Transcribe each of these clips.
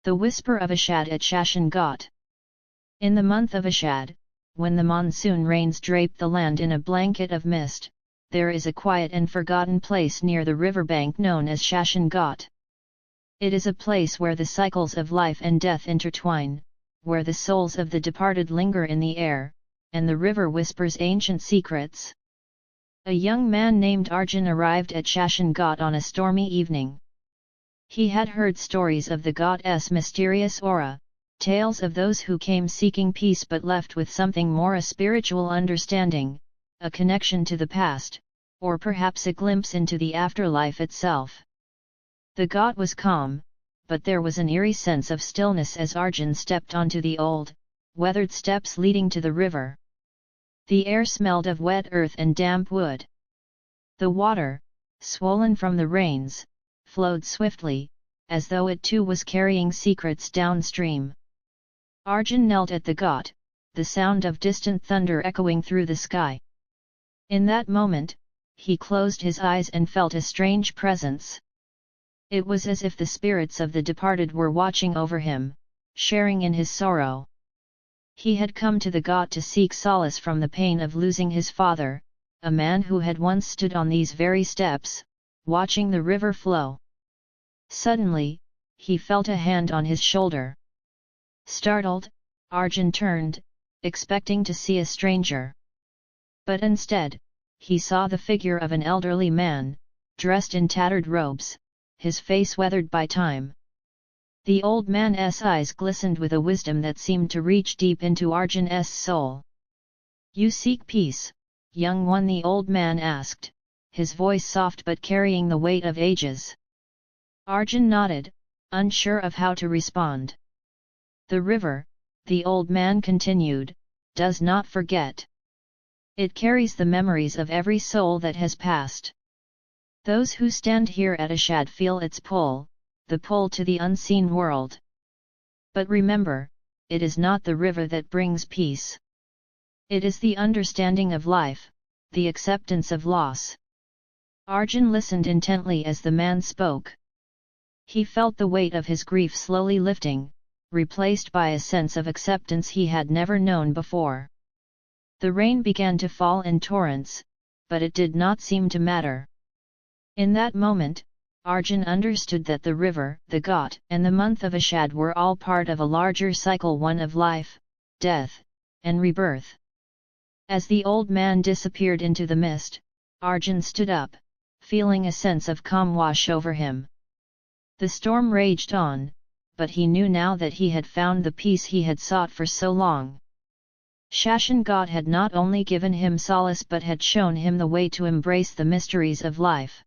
The Whisper of Ashadh at Shashan Ghat. In the month of Ashadh, when the monsoon rains drape the land in a blanket of mist, there is a quiet and forgotten place near the riverbank known as Shashan Ghat. It is a place where the cycles of life and death intertwine, where the souls of the departed linger in the air, and the river whispers ancient secrets. A young man named Arjun arrived at Shashan Ghat on a stormy evening. He had heard stories of the Ghat's mysterious aura, tales of those who came seeking peace but left with something more, a spiritual understanding, a connection to the past, or perhaps a glimpse into the afterlife itself. The Ghat was calm, but there was an eerie sense of stillness as Arjun stepped onto the old, weathered steps leading to the river. The air smelled of wet earth and damp wood. The water, swollen from the rains, flowed swiftly, as though it too was carrying secrets downstream. Arjun knelt at the Ghat, the sound of distant thunder echoing through the sky. In that moment, he closed his eyes and felt a strange presence. It was as if the spirits of the departed were watching over him, sharing in his sorrow. He had come to the Ghat to seek solace from the pain of losing his father, a man who had once stood on these very steps, watching the river flow. Suddenly, he felt a hand on his shoulder. Startled, Arjun turned, expecting to see a stranger. But instead, he saw the figure of an elderly man, dressed in tattered robes, his face weathered by time. The old man's eyes glistened with a wisdom that seemed to reach deep into Arjun's soul. "You seek peace, young one?" the old man asked, his voice soft but carrying the weight of ages. Arjun nodded, unsure of how to respond. "The river," the old man continued, "does not forget. It carries the memories of every soul that has passed. Those who stand here at Ashadh feel its pull, the pull to the unseen world. But remember, it is not the river that brings peace. It is the understanding of life, the acceptance of loss." Arjun listened intently as the man spoke. He felt the weight of his grief slowly lifting, replaced by a sense of acceptance he had never known before. The rain began to fall in torrents, but it did not seem to matter. In that moment, Arjun understood that the river, the Ghat, and the month of Ashadh were all part of a larger cycle, one of life, death, and rebirth. As the old man disappeared into the mist, Arjun stood up, feeling a sense of calm wash over him. The storm raged on, but he knew now that he had found the peace he had sought for so long. Shashan Ghat had not only given him solace but had shown him the way to embrace the mysteries of life.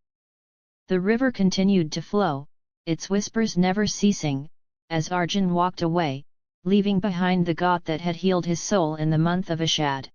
The river continued to flow, its whispers never ceasing, as Arjun walked away, leaving behind the Ghat that had healed his soul in the month of Ashadh.